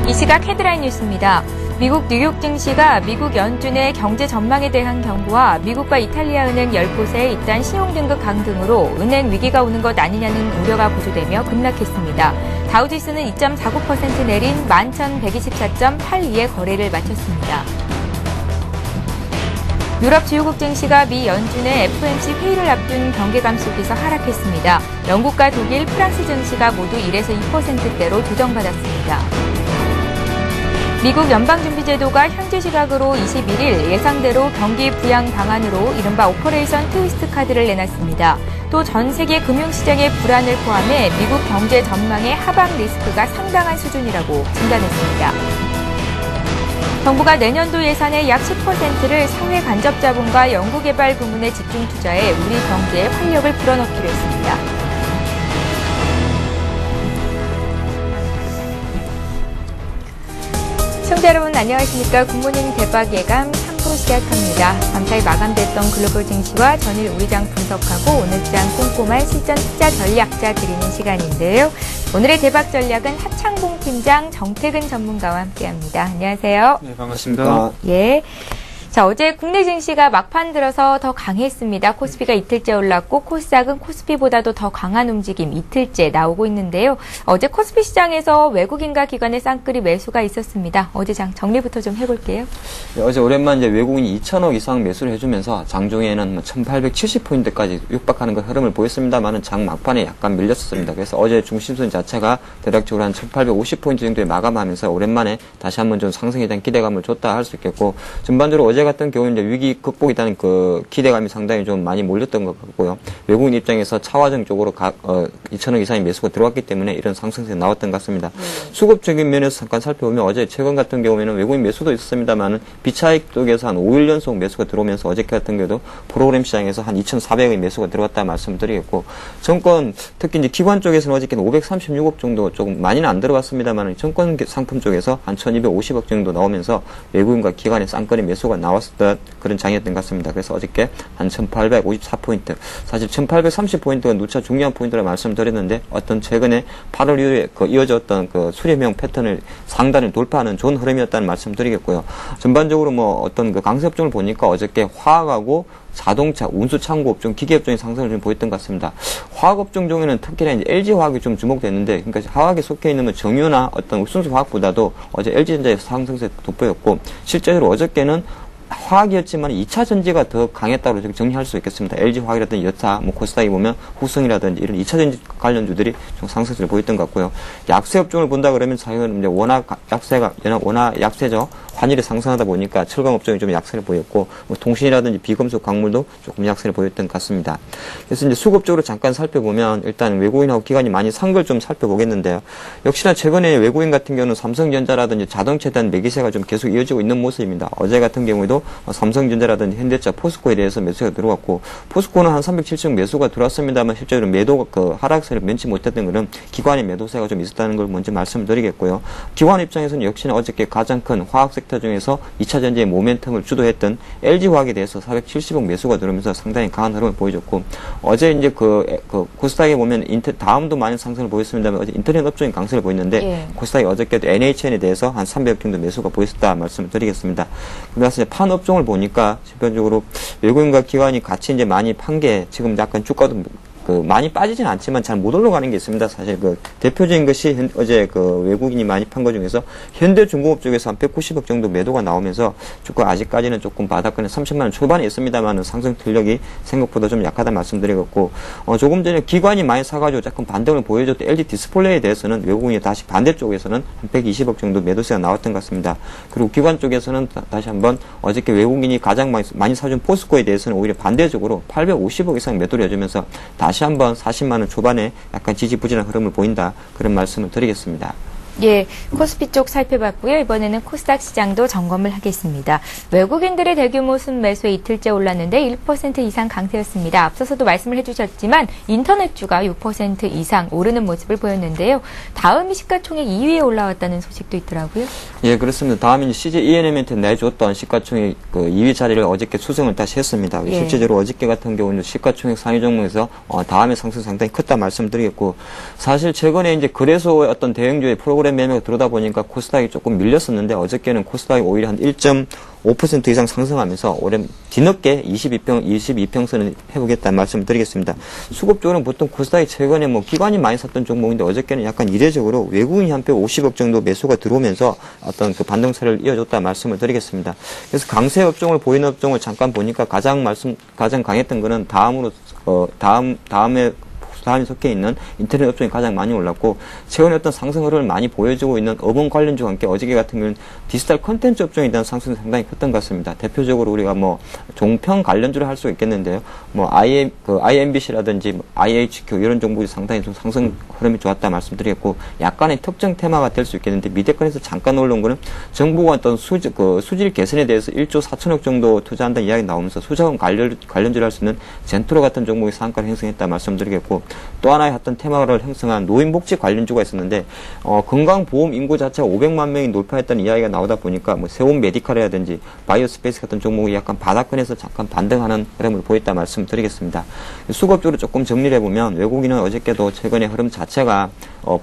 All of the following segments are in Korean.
이 시각 헤드라인 뉴스입니다. 미국 뉴욕 증시가 미국 연준의 경제 전망에 대한 경고와 미국과 이탈리아 은행 10곳의 잇단 신용등급 강등으로 은행 위기가 오는 것 아니냐는 우려가 고조되며 급락했습니다. 다우지수는 2.49% 내린 11,124.82의 거래를 마쳤습니다. 유럽 주요국 증시가 미 연준의 FOMC 회의를 앞둔 경계감 속에서 하락했습니다. 영국과 독일, 프랑스 증시가 모두 1에서 2%대로 조정받았습니다. 미국 연방준비제도가 현지 시각으로 21일 예상대로 경기 부양 방안으로 이른바 오퍼레이션 트위스트 카드를 내놨습니다. 또 전 세계 금융시장의 불안을 포함해 미국 경제 전망의 하방 리스크가 상당한 수준이라고 진단했습니다. 정부가 내년도 예산의 약 10%를 사회 간접 자본과 연구개발 부문에 집중 투자해 우리 경제에 활력을 불어넣기로 했습니다. 시청자 여러분 안녕하십니까. 굿모닝 대박 예감 3부 시작합니다. 밤사이 마감됐던 글로벌 증시와 전일 우리장 분석하고 오늘장 꼼꼼한 실전 투자 전략자 드리는 시간인데요. 오늘의 대박 전략은 하창봉 팀장, 정태근 전문가와 함께합니다. 안녕하세요. 네, 반갑습니다. 예. 자, 어제 국내 증시가 막판 들어서 더 강했습니다. 코스피가 이틀째 올랐고 코스닥은 코스피보다도 더 강한 움직임 이틀째 나오고 있는데요. 어제 코스피 시장에서 외국인과 기관의 쌍끌이 매수가 있었습니다. 어제 장 정리부터 좀 해볼게요. 네, 어제 오랜만에 외국인이 2천억 이상 매수를 해주면서 장중에는 1870포인트까지 육박하는 그 흐름을 보였습니다만은 장 막판에 약간 밀렸었습니다. 그래서 어제 중심선 자체가 대략적으로 한 1850포인트 정도에 마감하면서 오랜만에 다시 한번 좀 상승에 대한 기대감을 줬다 할 수 있겠고, 전반적으로 어제 같은 경우는 이제 위기 극복이라는 그 기대감이 상당히 좀 많이 몰렸던 것 같고요. 외국인 입장에서 차화정 쪽으로 2천억 이상의 매수가 들어왔기 때문에 이런 상승세가 나왔던 것 같습니다. 수급적인 면에서 잠깐 살펴보면 어제 최근 같은 경우에는 외국인 매수도 있었습니다만은 비차익 쪽에서 한 5일 연속 매수가 들어오면서 어저께 같은 경우도 프로그램 시장에서 한 2,400억의 매수가 들어왔다 말씀드리겠고, 정권 특히 이제 기관 쪽에서는 어저께는 536억 정도 조금 많이는 안 들어갔습니다만은 정권 상품 쪽에서 한 1,250억 정도 나오면서 외국인과 기관의 쌍끌이 매수가 나왔었던 그런 장이었던 것 같습니다. 그래서 어저께 한 1854포인트, 사실 1830포인트가 누차 중요한 포인트라 말씀드렸는데 어떤 최근에 8월 이후에 이어졌던 그 수렴형 패턴을 상단을 돌파하는 좋은 흐름이었다는 말씀드리겠고요. 전반적으로 뭐 어떤 그 강세업종을 보니까 어저께 화학하고 자동차, 운수 창고 업종, 기계 업종의 상승을 좀 보였던 것 같습니다. 화학 업종 중에는 특히나 이제 LG 화학이 좀 주목됐는데, 그러니까 화학에 속해 있는 정유나 어떤 순수 화학보다도 어제 LG전자의 상승세 돋보였고, 실제로 어저께는 화학이었지만 2차 전지가 더 강했다고 정리할 수 있겠습니다. LG 화학이라든지 여타, 코스닥에 보면 후성이라든지 이런 2차 전지 관련주들이 좀 상승세를 보였던 것 같고요. 약세 업종을 본다 그러면 사실은 이제 워낙 약세죠. 환율이 상승하다 보니까 철강 업종이 좀 약세를 보였고, 통신이라든지 비금속 광물도 조금 약세를 보였던 것 같습니다. 그래서 이제 수급적으로 잠깐 살펴보면 일단 외국인하고 기관이 많이 산 걸 좀 살펴보겠는데요. 역시나 최근에 외국인 같은 경우는 삼성전자라든지 자동차에 대한 매기세가 좀 계속 이어지고 있는 모습입니다. 어제 같은 경우에도 삼성전자라든지 현대차, 포스코에 대해서 매수가 들어왔고, 포스코는 한 370억 매수가 들어왔습니다만 실제로 매도가 하락세를 면치 못했던 것은 기관의 매도세가 좀 있었다는 걸 먼저 말씀드리겠고요. 기관 입장에서는 역시나 어저께 가장 큰 화학 섹터 중에서 2차 전지의 모멘텀을 주도했던 LG 화학에 대해서 470억 매수가 들어오면서 상당히 강한 흐름을 보여줬고, 어제 이제 코스닥에 보면 다음도 많은 상승을 보였습니다만 어제 인터넷 업종이 강세를 보였는데, 코스닥이 어저께도 NHN에 대해서 한 300억 정도 매수가 보였었다 말씀을 드리겠습니다. 그래서 판 업종을 보니까 기본적으로 외국인과 기관이 같이 이제 많이 판 게 지금 약간 주가도 많이 빠지진 않지만 잘 못 올라가는 게 있습니다. 사실 대표적인 것이 어제 외국인이 많이 판 것 중에서 현대중공업 쪽에서 한 190억 정도 매도가 나오면서 주가 아직까지는 조금 바닥권에 30만 원 초반에 있습니다만 상승 탄력이 생각보다 좀 약하다 말씀드리겠고, 조금 전에 기관이 많이 사가지고 조금 반등을 보여줬던 LG 디스플레이에 대해서는 외국인이 다시 반대쪽에서는 한 120억 정도 매도세가 나왔던 것 같습니다. 그리고 기관 쪽에서는 다시 한번 어저께 외국인이 가장 많이 사준 포스코에 대해서는 오히려 반대적으로 850억 이상 매도를 해주면서 다시 한번 40만 원 초반에 약간 지지부진한 흐름을 보인다, 그런 말씀을 드리겠습니다. 예, 코스피 쪽 살펴봤고요. 이번에는 코스닥 시장도 점검을 하겠습니다. 외국인들의 대규모 순매수에 이틀째 올랐는데 1% 이상 강세였습니다. 앞서서도 말씀을 해주셨지만 인터넷주가 6% 이상 오르는 모습을 보였는데요. 다음이 시가총액 2위에 올라왔다는 소식도 있더라고요. 예, 그렇습니다. 다음이 CJ E&M한테 내줬던 시가총액 2위 자리를 어저께 수승을 다시 했습니다. 예. 실제적으로 어저께 같은 경우는 시가총액 상위 종목에서 다음에 상승 상당히 컸다 말씀드리겠고, 사실 최근에 이제 거래소의 어떤 대형주의 프로그램 오랜 매매가 들어오다 보니까 코스닥이 조금 밀렸었는데 어저께는 코스닥이 오히려 한 1.5% 이상 상승하면서 올해 뒤늦게 22평선을 해보겠다는 말씀을 드리겠습니다. 수급 쪽으로는 보통 코스닥이 최근에 뭐 기관이 많이 샀던 종목인데 어저께는 약간 이례적으로 외국인이 한 150억 정도 매수가 들어오면서 어떤 그 반등세를 이어줬다는 말씀을 드리겠습니다. 그래서 강세 업종을 보이는 업종을 잠깐 보니까 가장 강했던 거는 다음에 속해 있는 인터넷 업종이 가장 많이 올랐고, 최근에 어떤 상승 흐름을 많이 보여주고 있는 어번 관련주와 함께 어저께 같은 경우는 디지털 콘텐츠 업종에 대한 상승이 상당히 컸던 것 같습니다. 대표적으로 우리가 뭐 종편 관련주를 할 수 있겠는데요. 뭐 IMBC라든지 IHQ 이런 종목이 상당히 좀 상승 흐름이 좋았다 말씀드리겠고, 약간의 특정 테마가 될 수 있겠는데 밑에권에서 잠깐 올라온 거는 정부가 어떤 수질 개선에 대해서 1조 4천억 정도 투자한다는 이야기 나오면서 수자원 관련주를 할 수 있는 젠트로 같은 종목이 상한가를 형성했다 말씀드리겠고, 또 하나의 어떤 테마를 형성한 노인복지 관련주가 있었는데 건강보험 인구 자체가 500만 명이 돌파했다는 이야기가 나오다 보니까 뭐 세온 메디칼이라든지 바이오스페이스 같은 종목이 약간 바닥권에서 잠깐 반등하는 흐름을 보였다 말씀드리겠습니다. 수급적으로 조금 정리를 해보면 외국인은 어저께도 최근의 흐름 자체가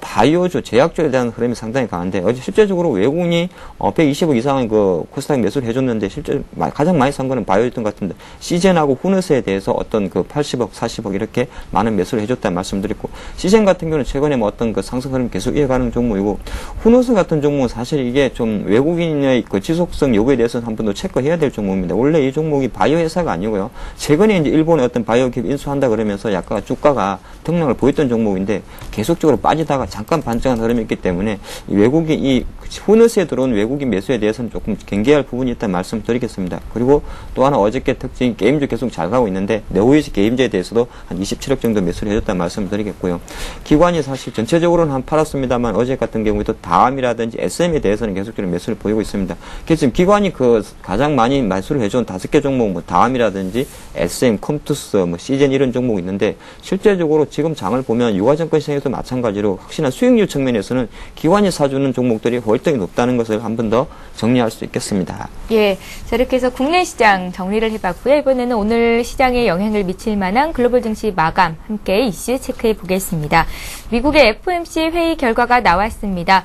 바이오주, 제약주에 대한 흐름이 상당히 강한데 어제 실제적으로 외국인이 120억 이상의 그 코스닥 매수를 해줬는데 실제 가장 많이 산 거는 바이오였던 것 같은데 시젠하고 후너스에 대해서 어떤 그 80억, 40억 이렇게 많은 매수를 해줬다는 말씀드렸고, 시젠 같은 경우는 최근에 뭐 어떤 그 상승 흐름 계속 이어가는 종목이고, 후너스 같은 종목은 사실 이게 좀 외국인의 그 지속성 여부에 대해서는 한 번 더 체크해야 될 종목입니다. 원래 이 종목이 바이오 회사가 아니고요. 최근에 이제 일본의 어떤 바이오 기업 인수한다 그러면서 약간 주가가 등락을 보였던 종목인데 계속적으로 빠지다가 잠깐 반등한 흐름이 있기 때문에 외국인 이 후너스에 들어온 외국인 매수에 대해서는 조금 경계할 부분이 있다는 말씀 드리겠습니다. 그리고 또 하나 어저께 특징 게임주 계속 잘 가고 있는데 네오이시 게임즈에 대해서도 한 27억 정도 매수를 해줬다는 말씀 드리겠고요. 기관이 사실 전체적으로는 한 팔았습니다만 어제 같은 경우에도 다음이라든지 SM에 대해서는 계속적으로 매수를 보이고 있습니다. 그래서 지금 기관이 그 가장 많이 매수를 해준 5개 종목 뭐 다음이라든지 SM, 컴투스, 뭐 시젠 이런 종목이 있는데 실제적으로 지금 장을 보면 유가증권 시장에도 마찬가지로 확실한 수익률 측면에서는 기관이 사주는 종목들이 월등히 높다는 것을 한 번 더 정리할 수 있겠습니다. 예, 자 이렇게 해서 국내 시장 정리를 해봤고요. 이번에는 오늘 시장에 영향을 미칠 만한 글로벌 증시 마감 함께 이슈 체크해 보겠습니다. 미국의 FOMC 회의 결과가 나왔습니다.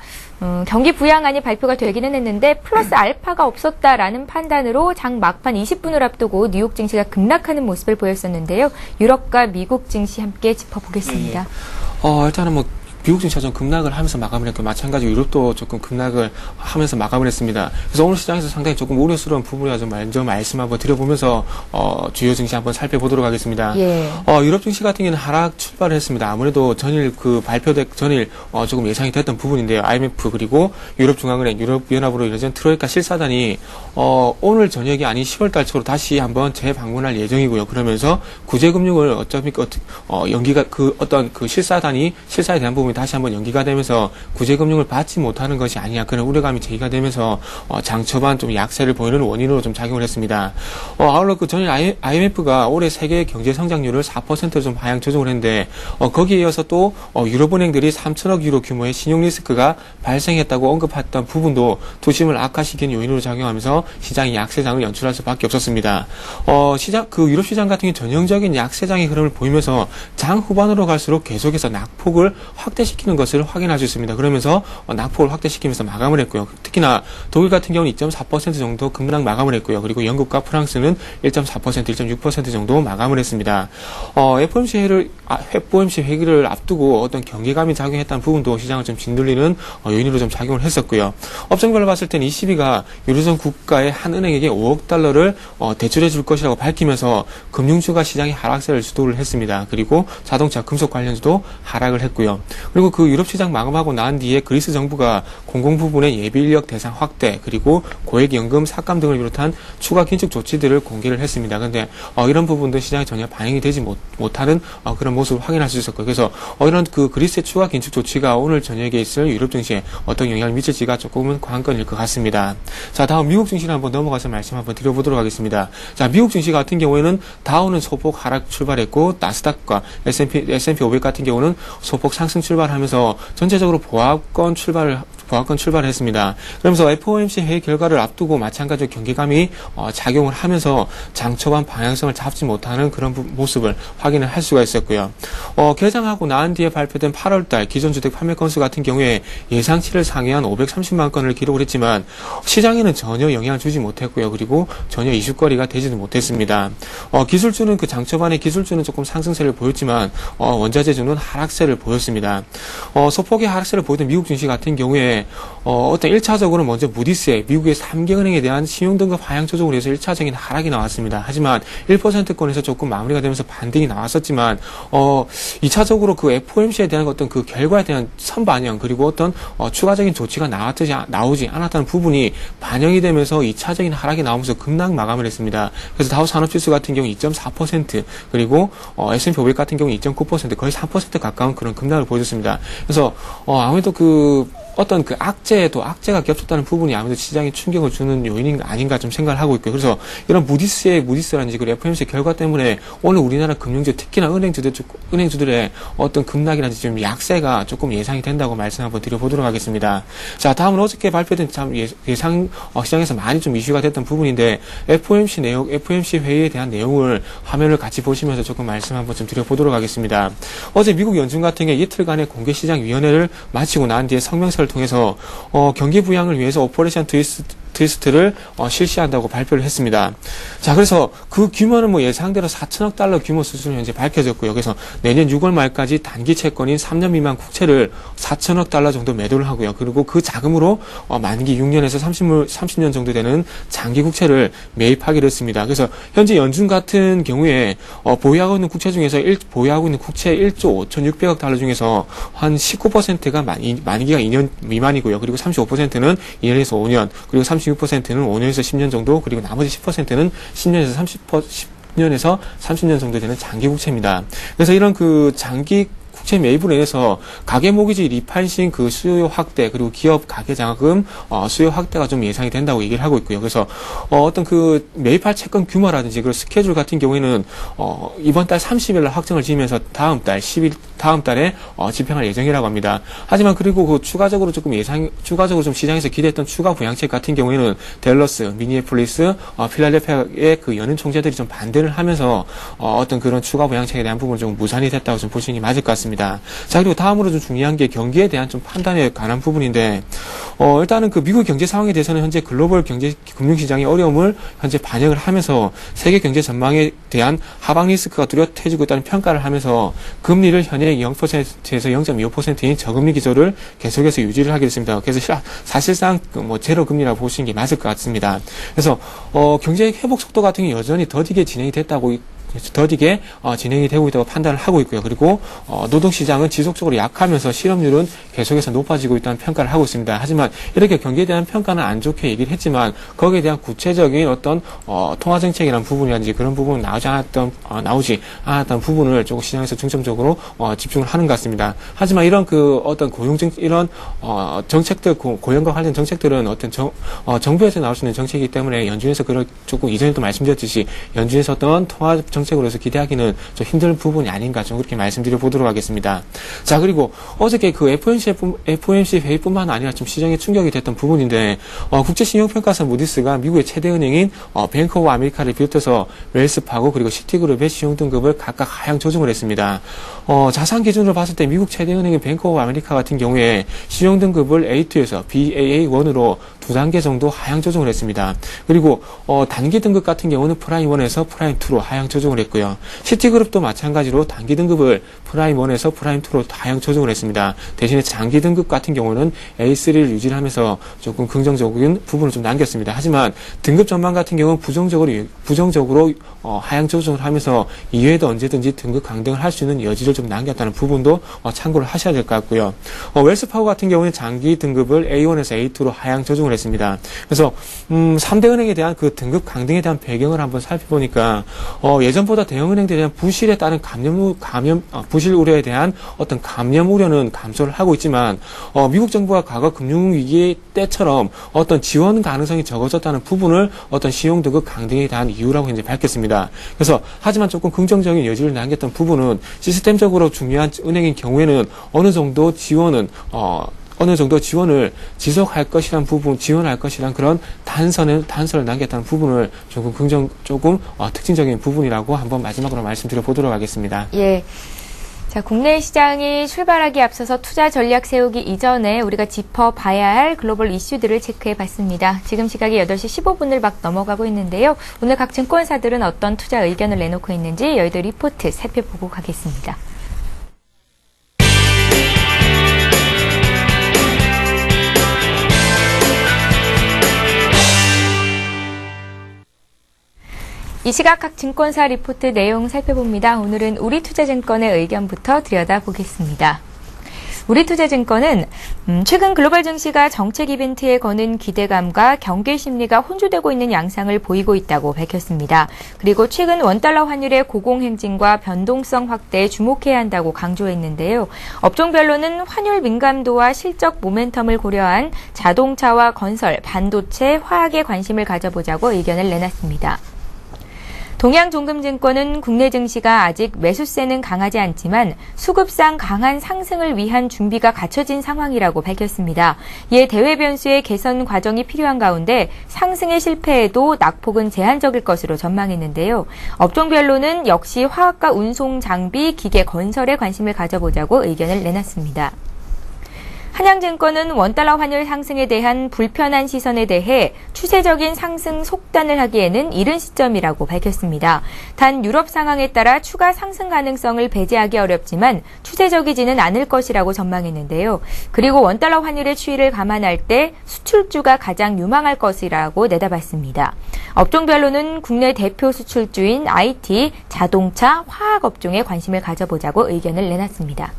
경기 부양안이 발표가 되기는 했는데 플러스 알파가 없었다라는 판단으로 장 막판 20분을 앞두고 뉴욕 증시가 급락하는 모습을 보였었는데요. 유럽과 미국 증시 함께 짚어보겠습니다. 일단은 뭐 미국 증시가 좀 급락을 하면서 마감을 했고 마찬가지로 유럽도 조금 급락을 하면서 마감을 했습니다. 그래서 오늘 시장에서 상당히 조금 우려스러운 부분이라 좀 먼저 말씀 한번 드려보면서 주요 증시 한번 살펴보도록 하겠습니다. 예. 유럽 증시 같은 경우는 하락 출발을 했습니다. 아무래도 전일 그 발표된 전일 조금 예상이 됐던 부분인데요. IMF 그리고 유럽중앙은행, 유럽연합으로 이뤄진 트로이카 실사단이 오늘 저녁이 아닌 10월달 초로 다시 한번 재방문할 예정이고요. 그러면서 구제금융을 어차피 연기가 어떤 그 실사에 대한 부분이 다시 한번 연기가 되면서 구제금융을 받지 못하는 것이 아니냐 그런 우려감이 제기가 되면서 장 초반 좀 약세를 보이는 원인으로 좀 작용을 했습니다. 아울러 그 전일 IMF가 올해 세계 경제 성장률을 4%로 좀 하향 조정을 했는데 거기에 이어서 또 유럽은행들이 3천억 유로 규모의 신용 리스크가 발생했다고 언급했던 부분도 투심을 악화시키는 요인으로 작용하면서 시장이 약세장을 연출할 수밖에 없었습니다. 유럽 시장 같은 경우 전형적인 약세장의 흐름을 보이면서 장 후반으로 갈수록 계속해서 낙폭을 확대시키는 것을 확인할 수 있습니다. 그러면서 낙폭을 확대시키면서 마감을 했고요. 특히나 독일 같은 경우는 2.4% 정도 급락 마감을 했고요. 그리고 영국과 프랑스는 1.4%, 1.6% 정도 마감을 했습니다. FOMC 회기를 앞두고 어떤 경계감이 작용했다는 부분도 시장을 좀 짓눌리는 요인으로 좀 작용을 했었고요. 업종별로 봤을 때는 ECB가 유로존 국가의 한 은행에게 5억 달러를 대출해 줄 것이라고 밝히면서 금융주가 시장의 하락세를 주도를 했습니다. 그리고 자동차, 금속 관련주도 하락을 했고요. 그리고 그 유럽 시장 마감하고 난 뒤에 그리스 정부가 공공 부분의 예비 인력 대상 확대 그리고 고액연금 삭감 등을 비롯한 추가 긴축 조치들을 공개를 했습니다. 그런데 이런 부분도 시장에 전혀 반영이 되지 못하는 그런 모습을 확인할 수 있었고요. 그래서 이런 그 그리스의 추가 긴축 조치가 오늘 저녁에 있을 유럽 증시에 어떤 영향을 미칠지가 조금은 관건일 것 같습니다. 자, 다음 미국 증시를 한번 넘어가서 말씀 한번 드려보도록 하겠습니다. 자, 미국 증시 같은 경우에는 다우는 소폭 하락 출발했고 나스닥과 S&P 500 같은 경우는 소폭 상승 출발하면서 전체적으로 보합권 보합권 출발했습니다. 그러면서 FOMC 회의 결과를 앞두고 마찬가지로 경계감이 작용을 하면서 장 초반 방향성을 잡지 못하는 그런 모습을 확인을 할 수가 있었고요. 개장하고 나온 뒤에 발표된 8월달 기존 주택 판매 건수 같은 경우에 예상치를 상회한 530만 건을 기록을 했지만 시장에는 전혀 영향을 주지 못했고요. 그리고 전혀 이슈거리가 되지도 못했습니다. 기술주는 그 장 초반에 기술주는 조금 상승세를 보였지만 원자재주는 하락세를 보였습니다. 소폭의 하락세를 보이던 미국 증시 같은 경우에 어떤 1차적으로 먼저 무디스의 미국의 3개 은행에 대한 신용등급 하향 조정을 해서 1차적인 하락이 나왔습니다. 하지만 1%권에서 조금 마무리가 되면서 반등이 나왔었지만 2차적으로 그 FOMC에 대한 어떤 그 결과에 대한 선반영 그리고 어떤 추가적인 조치가 나오지 않았다는 부분이 반영이 되면서 2차적인 하락이 나오면서 급락 마감을 했습니다. 그래서 다우 산업지수 같은 경우 2.4% 그리고 S&P 500 같은 경우 2.9% 거의 3% 가까운 그런 급락을 보여줬습니다. 그래서 아무래도 어떤 그 악재가 겹쳤다는 부분이 아무래도 시장에 충격을 주는 요인이 아닌가 좀 생각을 하고 있고요. 그래서 이런 무디스라든지 그리고 FOMC 결과 때문에 오늘 우리나라 금융주 특히나 은행주들의 어떤 급락이라든지 좀 약세가 조금 예상이 된다고 말씀 한번 드려보도록 하겠습니다. 자, 다음은 어저께 발표된 참 예상 시장에서 많이 좀 이슈가 됐던 부분인데 FOMC 회의에 대한 내용을 화면을 같이 보시면서 조금 말씀 한번 좀 드려보도록 하겠습니다. 어제 미국 연준 같은 게 이틀간의 공개시장위원회를 마치고 난 뒤에 성명서를 통해서 경기 부양을 위해서 오퍼레이션 트위스트를 실시한다고 발표를 했습니다. 자, 그래서 그 규모는 예상대로 4천억 달러 규모 수준으로 현재 밝혀졌고요. 그래서 내년 6월 말까지 단기 채권인 3년 미만 국채를 4천억 달러 정도 매도를 하고요. 그리고 그 자금으로 만기 6년에서 30년 정도 되는 장기 국채를 매입하기로 했습니다. 그래서 현재 연준 같은 경우에 보유하고 있는 국채 중에서 보유하고 있는 국채 1조 5,600억 달러 중에서 한 19%가 만기가 2년 미만이고요. 그리고 35%는 2년에서 5년, 그리고 36%는 5년에서 10년 정도, 그리고 나머지 10%는 10년에서 30년 정도 되는 장기 국채입니다. 그래서 이런 그 장기 국채 매입으로 인해서 가계모기지 리파이싱 그 수요 확대 그리고 기업 가계장학금 수요 확대가 좀 예상이 된다고 얘기를 하고 있고요. 그래서 어떤 그 매입할 채권 규모라든지 그 스케줄 같은 경우에는 이번 달 30일 날 확정을 지으면서 다음 달에 집행할 예정이라고 합니다. 하지만 그리고 그 추가적으로 좀 시장에서 기대했던 추가 부양책 같은 경우에는 댈러스, 미니애폴리스, 필라델피아의 그 연은 총재들이 좀 반대를 하면서 어떤 그런 추가 부양책에 대한 부분을 좀 무산이 됐다고 좀 보시는 게 맞을 것 같습니다. 자, 그리고 다음으로 좀 중요한 게 경기에 대한 좀 판단에 관한 부분인데, 일단은 그 미국 경제 상황에 대해서는 현재 글로벌 경제 금융시장의 어려움을 현재 반영을 하면서 세계 경제 전망에 대한 하방 리스크가 뚜렷해지고 있다는 평가를 하면서 금리를 현행 0%에서 0.25%인 저금리 기조를 계속해서 유지를 하게 됐습니다. 그래서 사실상 제로 금리라고 보시는 게 맞을 것 같습니다. 그래서 경제 회복 속도 같은 게 여전히 더디게 진행이 되고 있다고 판단을 하고 있고요. 그리고 노동시장은 지속적으로 약하면서 실업률은 계속해서 높아지고 있다는 평가를 하고 있습니다. 하지만 이렇게 경기에 대한 평가는 안 좋게 얘기를 했지만 거기에 대한 구체적인 어떤 통화정책이라는 부분이라든지 그런 부분은 나오지 않았던 부분을 조금 시장에서 중점적으로 집중을 하는 것 같습니다. 하지만 이런 그 어떤 정책들 고용과 관련 정책들은 어떤 정부에서 나올 수 있는 정책이기 때문에 연준에서 그걸 조금 이전에도 말씀드렸듯이 연준에서 어떤 통화 정책으로 해서 기대하기는 좀 힘든 부분이 아닌가 좀 그렇게 말씀드려 보도록 하겠습니다. 자, 그리고 어저께 그 FOMC 회의뿐만 아니라 좀 시장에 충격이 됐던 부분인데 국제신용평가사 무디스가 미국의 최대 은행인 뱅크 오브 아메리카를 비롯해서 웰스파고 그리고 시티그룹의 신용등급을 각각 하향 조정을 했습니다. 자산 기준으로 봤을 때 미국 최대 은행인 뱅크 오브 아메리카 같은 경우에 신용등급을 A2에서 BAA1으로 2단계 정도 하향 조정을 했습니다. 그리고 단기 등급 같은 경우는 프라임 1에서 프라임 2로 하향 조정을 했고요. 시티그룹도 마찬가지로 단기 등급을 프라임 1에서 프라임 2로 하향 조정을 했습니다. 대신에 장기 등급 같은 경우는 A3를 유지를 하면서 조금 긍정적인 부분을 좀 남겼습니다. 하지만 등급 전망 같은 경우는 부정적으로 하향 조정을 하면서 이후에도 언제든지 등급 강등을 할 수 있는 여지를 좀 남겼다는 부분도 참고를 하셔야 될 것 같고요. 웰스파고 같은 경우는 장기 등급을 A1에서 A2로 하향 조정을 했습니다. 그래서 3대 은행에 대한 그 등급 강등에 대한 배경을 한번 살펴보니까 예전보다 대형은행들에 대한 부실에 따른 부실 우려에 대한 어떤 감염 우려는 감소를 하고 있지만 미국 정부가 과거 금융위기 때처럼 어떤 지원 가능성이 적어졌다는 부분을 어떤 신용등급 강등에 대한 이유라고 현재 밝혔습니다. 그래서 하지만 조금 긍정적인 여지를 남겼던 부분은 시스템적으로 중요한 은행인 경우에는 어느 정도 지원은 어느 정도 지원을 지속할 것이란 부분, 지원할 것이란 그런 단서를 남겼다는 부분을 조금 특징적인 부분이라고 한번 마지막으로 말씀드려 보도록 하겠습니다. 예. 자, 국내 시장이 출발하기 앞서서 투자 전략 세우기 이전에 우리가 짚어봐야 할 글로벌 이슈들을 체크해봤습니다. 지금 시각이 8시 15분을 막 넘어가고 있는데요. 오늘 각 증권사들은 어떤 투자 의견을 내놓고 있는지 여의도 리포트 살펴보고 가겠습니다. 이 시각 각 증권사 리포트 내용 살펴봅니다. 오늘은 우리투자증권의 의견부터 들여다보겠습니다. 우리투자증권은 최근 글로벌 증시가 정책 이벤트에 거는 기대감과 경계 심리가 혼주되고 있는 양상을 보이고 있다고 밝혔습니다. 그리고 최근 원달러 환율의 고공행진과 변동성 확대에 주목해야 한다고 강조했는데요. 업종별로는 환율 민감도와 실적 모멘텀을 고려한 자동차와 건설, 반도체, 화학에 관심을 가져보자고 의견을 내놨습니다. 동양종금증권은 국내 증시가 아직 매수세는 강하지 않지만 수급상 강한 상승을 위한 준비가 갖춰진 상황이라고 밝혔습니다. 이에 대외 변수의 개선 과정이 필요한 가운데 상승의 실패에도 낙폭은 제한적일 것으로 전망했는데요. 업종별로는 역시 화학과 운송 장비, 기계 건설에 관심을 가져보자고 의견을 내놨습니다. 한양증권은 원달러 환율 상승에 대한 불편한 시선에 대해 추세적인 상승 속단을 하기에는 이른 시점이라고 밝혔습니다. 단 유럽 상황에 따라 추가 상승 가능성을 배제하기 어렵지만 추세적이지는 않을 것이라고 전망했는데요. 그리고 원달러 환율의 추이를 감안할 때 수출주가 가장 유망할 것이라고 내다봤습니다. 업종별로는 국내 대표 수출주인 IT, 자동차, 화학 업종에 관심을 가져보자고 의견을 내놨습니다.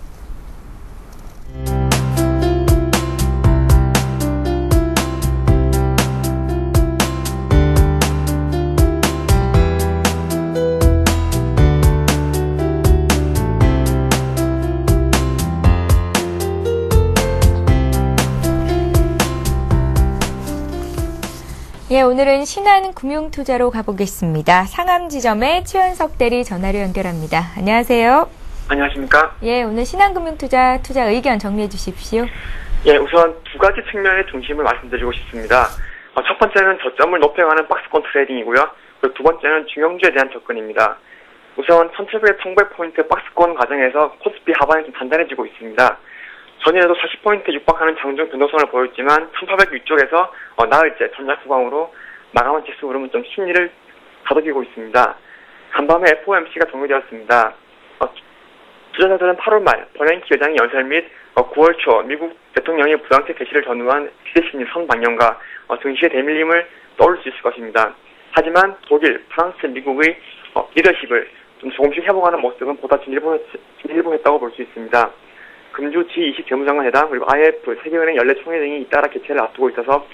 예, 오늘은 신한금융투자로 가보겠습니다. 상암지점의 최현석 대리 전화로 연결합니다. 안녕하세요. 안녕하십니까? 예, 오늘 신한금융투자 투자 의견 정리해 주십시오. 예, 우선 두 가지 측면의 중심을 말씀드리고 싶습니다. 첫 번째는 저점을 높여가는 박스권 트레이딩이고요. 그리고 두 번째는 중형주에 대한 접근입니다. 우선 1700, 1900포인트 박스권 과정에서 코스피 하반이 좀 단단해지고 있습니다. 전일에도 40포인트 육박하는 장중 변동성을 보였지만 1800 위쪽에서 나흘째 전략 후방으로 마감한 지수 흐름은 좀 심리를 다독이고 있습니다. 간밤에 FOMC가 종료되었습니다. 투자자들은 8월 말 버냉키 의장의 연설 및 9월 초 미국 대통령의 부당책 개시를 전후한 기대심리 선방영과 증시의 대밀림을 떠올릴 수 있을 것입니다. 하지만 독일, 프랑스, 미국의 리더십을 좀 조금씩 회복하는 모습은 보다 진일보했다고 볼 수 있습니다. 금주 G20 재무장관 회담 그리고 IMF, 세계은행 연례총회 등이 잇따라 개최를 앞두고 있어서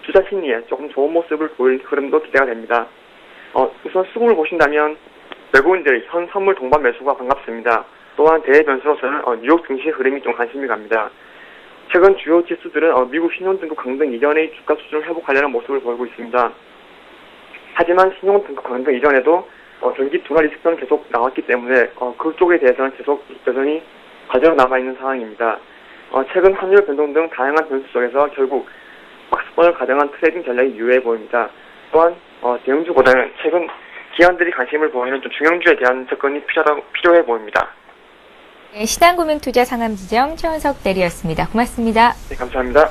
투자 심리에 조금 좋은 모습을 보일 흐름도 기대가 됩니다. 우선 수급을 보신다면 외국인들의 현 선물 동반 매수가 반갑습니다. 또한 대외 변수로서는 뉴욕 증시 흐름이 좀 관심이 갑니다. 최근 주요 지수들은 미국 신용등급 강등 이전의 주가 수준을 회복하려는 모습을 보이고 있습니다. 하지만 신용등급 강등 이전에도 경기 둔화 리스크는 계속 나왔기 때문에 그쪽에 대해서는 계속 여전히 과제로 남아있는 상황입니다. 최근 환율 변동 등 다양한 변수 속에서 결국 박스권을 가정한 트레이딩 전략이 유효해 보입니다. 또한 대형주보다는 최근 기관들이 관심을 보이는 좀 중형주에 대한 접근이 필요해 보입니다. 네, 신한금융투자 상암지점 최현석 대리였습니다. 고맙습니다. 네, 감사합니다.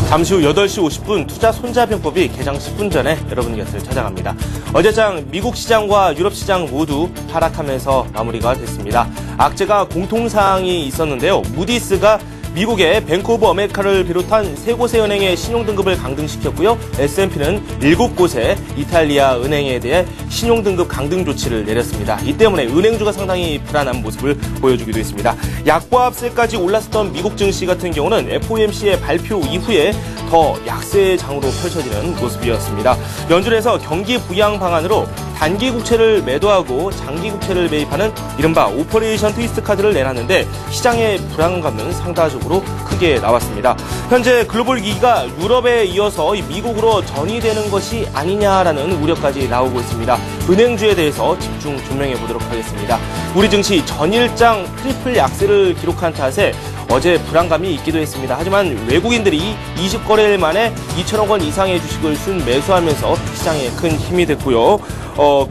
잠시 후 8시 50분 투자 손자병법이 개장 10분 전에 여러분 곁을 찾아갑니다. 어제장 미국 시장과 유럽 시장 모두 하락하면서 마무리가 됐습니다. 악재가 공통사항이 있었는데요. 무디스가 미국의 뱅크 오브 아메리카를 비롯한 3곳의 은행의 신용등급을 강등시켰고요. S&P는 7곳의 이탈리아 은행에 대해 신용등급 강등 조치를 내렸습니다. 이 때문에 은행주가 상당히 불안한 모습을 보여주기도 했습니다. 약보합세까지 올랐었던 미국 증시 같은 경우는 FOMC의 발표 이후에 더 약세의 장으로 펼쳐지는 모습이었습니다. 연준에서 경기 부양 방안으로 단기 국채를 매도하고 장기 국채를 매입하는 이른바 오퍼레이션 트위스트 카드를 내놨는데 시장의 불안감은 상당적으로 크게 나왔습니다. 현재 글로벌 위기가 유럽에 이어서 미국으로 전이되는 것이 아니냐라는 우려까지 나오고 있습니다. 은행주에 대해서 집중 조명해 보도록 하겠습니다. 우리 증시 전일장 트리플 약세를 기록한 탓에 어제 불안감이 있기도 했습니다. 하지만 외국인들이 20거래일 만에 2천억 원 이상의 주식을 순매수하면서 시장에 큰 힘이 됐고요.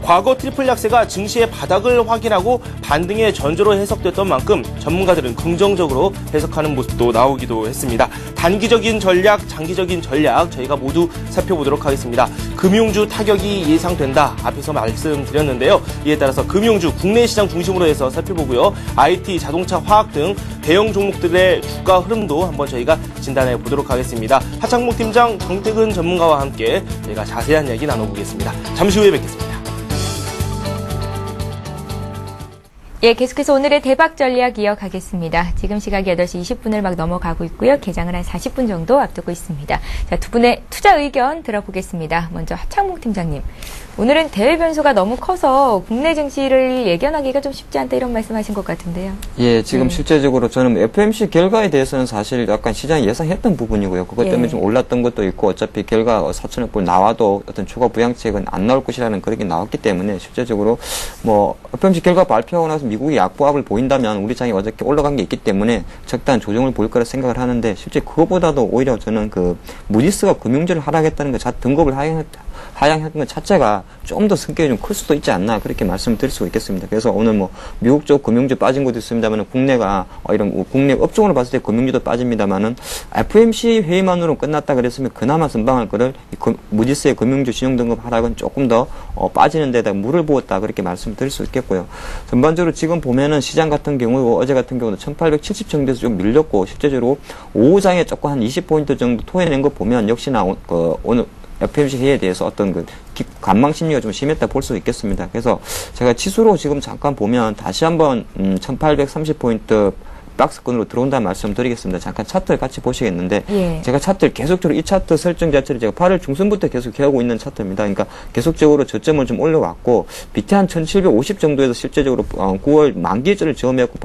과거 트리플 약세가 증시의 바닥을 확인하고 반등의 전조로 해석됐던 만큼 전문가들은 긍정적으로 해석하는 모습도 나오기도 했습니다. 단기적인 전략, 장기적인 전략 저희가 모두 살펴보도록 하겠습니다. 금융주 타격이 예상된다. 앞에서 말씀드렸는데요. 이에 따라서 금융주 국내 시장 중심으로 해서 살펴보고요. IT, 자동차, 화학 등 대형 종목들의 주가 흐름도 한번 저희가 진단해 보도록 하겠습니다. 하창목 팀장, 정태근 전문가와 함께 저희가 자세한 이야기 나눠보겠습니다. 잠시 후에 뵙겠습니다. 예, 계속해서 오늘의 대박 전략 이어가겠습니다. 지금 시각이 8시 20분을 막 넘어가고 있고요. 개장을 한 40분 정도 앞두고 있습니다. 자, 두 분의 투자 의견 들어보겠습니다. 먼저 하창목 팀장님. 오늘은 대외 변수가 너무 커서 국내 증시를 예견하기가 좀 쉽지 않다 이런 말씀하신 것 같은데요. 예, 지금 실제적으로 저는 FOMC 결과에 대해서는 사실 약간 시장이 예상했던 부분이고요. 그것 때문에 좀 올랐던 것도 있고 어차피 결과 4천억 불 나와도 어떤 추가 부양책은 안 나올 것이라는 그렇게 나왔기 때문에 실제적으로 뭐 FOMC 결과 발표하고 나서 미국이 약보합을 보인다면 우리 장이 어저께 올라간 게 있기 때문에 적당한 조정을 보일 거라 생각을 하는데 실제 그거보다도 오히려 저는 그 무디스가 금융주를 하락했다는 것 등급을 하향했던 것 자체가 좀 더 성격이 좀 클 수도 있지 않나 그렇게 말씀드릴 수 있겠습니다. 그래서 오늘 뭐 미국 쪽 금융주 빠진 것도 있습니다만 국내가 이런 국내 업종으로 봤을 때 금융주도 빠집니다만은 FOMC 회의만으로 끝났다 그랬으면 그나마 선방할 거를 무디스의 금융주 신용등급 하락은 조금 더 빠지는 데다 물을 부었다 그렇게 말씀드릴 수 있겠고요. 전반적으로 지금 보면은 시장 같은 경우 어제 같은 경우는 1870 정도에서 좀 밀렸고 실제적으로 오후장에 조금 한 20포인트 정도 토해낸 거 보면 역시나 오늘 FOMC 회의에 대해서 어떤 관망 심리가 좀 심했다 볼 수 있겠습니다. 그래서 제가 지수로 지금 잠깐 보면 다시 한번 1830포인트 박스권으로 들어온다는 말씀 드리겠습니다. 잠깐 차트를 같이 보시겠는데 제가 차트를 계속적으로 이 차트 설정 자체를 제가 8월 중순부터 계속 해오고 있는 차트입니다. 그러니까 계속적으로 저점을 좀 올려왔고 밑에 한 1750 정도에서 실제적으로 9월 만기일자를 저음해갖고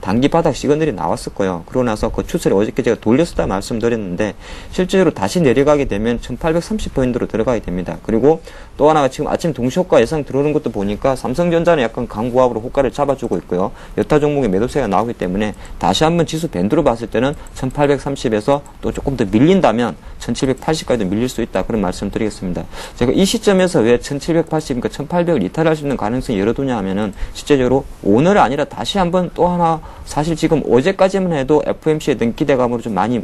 단기 바닥 시그널이 나왔을 거예요. 그러고 나서 그 추세를 어저께 제가 돌렸었다 말씀드렸는데 실제로 다시 내려가게 되면 1830포인트로 들어가게 됩니다. 그리고 또 하나가 지금 아침 동시효과 예상 들어오는 것도 보니까 삼성전자는 약간 강구합으로 호가를 잡아주고 있고요. 여타 종목의 매도세가 나오기 때문에 다시 한번 지수 밴드로 봤을 때는 1830에서 또 조금 더 밀린다면 1780까지도 밀릴 수 있다. 그런 말씀 드리겠습니다. 제가 이 시점에서 왜 1780, 그러니까 1800을 이탈할 수 있는 가능성이 열어두냐 하면은 실제적으로 오늘 아니라 다시 한번 또 하나 사실 지금 어제까지만 해도 FOMC에 대한 기대감으로 좀 많이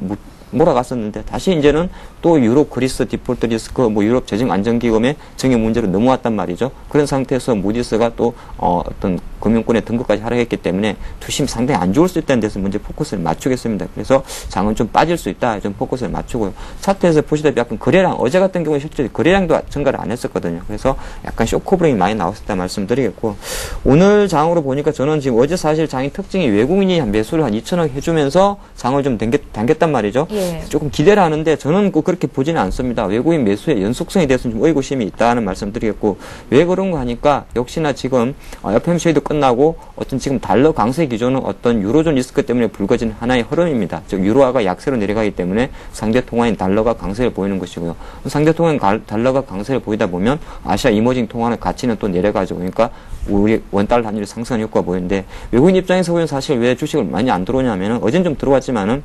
몰아갔었는데 다시 이제는 또 유럽 그리스 디폴트 리스크 유럽 재정 안정기금의 정의 문제로 넘어왔단 말이죠. 그런 상태에서 무디스가 또 어떤 금융권의 등급까지 하락했기 때문에 투심 상당히 안 좋을 수 있다는 데서 먼저 포커스를 맞추겠습니다. 그래서 장은 좀 빠질 수 있다. 좀 포커스를 맞추고요. 차트에서 보시다시피 약간 거래량 어제 같은 경우에 실제 거래량도 증가를 안 했었거든요. 그래서 약간 쇼커브링이 많이 나왔었다 말씀드리겠고 오늘 장으로 보니까 저는 지금 어제 사실 장의 특징이 외국인이 매수를 한 2천억 해주면서 장을 좀 당겼단 말이죠. 조금 기대를 하는데 저는 꼭 그렇게 보지는 않습니다. 외국인 매수의 연속성에 대해서는 좀 의구심이 있다는 말씀드리겠고 왜 그런가 하니까 역시나 지금 FOMC도 끝나고 어떤 지금 달러 강세 기조는 어떤 유로존 리스크 때문에 불거진 하나의 흐름입니다. 즉 유로화가 약세로 내려가기 때문에 상대 통화인 달러가 강세를 보이는 것이고요. 상대 통화인 달러가 강세를 보이다 보면 아시아 이머징 통화의 가치는 또 내려가죠. 그러니까 우리 원달러 환율이 상승하는 효과가 보이는데 외국인 입장에서 보면 사실 왜 주식을 많이 안 들어오냐면은 어제는 좀 들어왔지만은